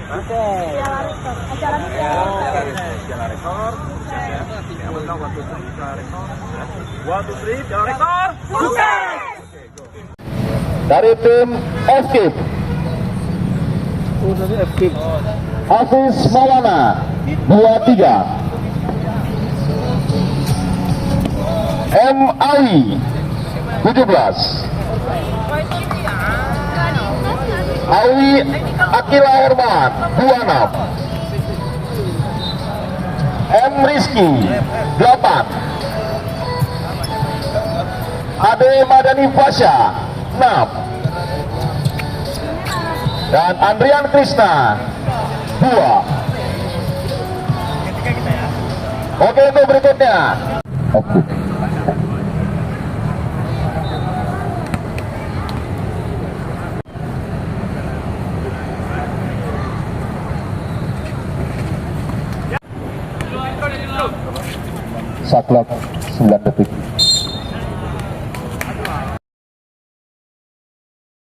Oke. Acaranya Piala Rektor. One, two, three, Piala Rektor. Sukses. Dari tim FKIP, Dari FKIP. Hafiz Maulana 23, M. Awi 17, Awi Akila Herman 26, M. Rizky 8, Ade Madani Fasya 6, dan Andrian Krishna 2. Oke, untuk berikutnya. Oke. Saklek 9 detik.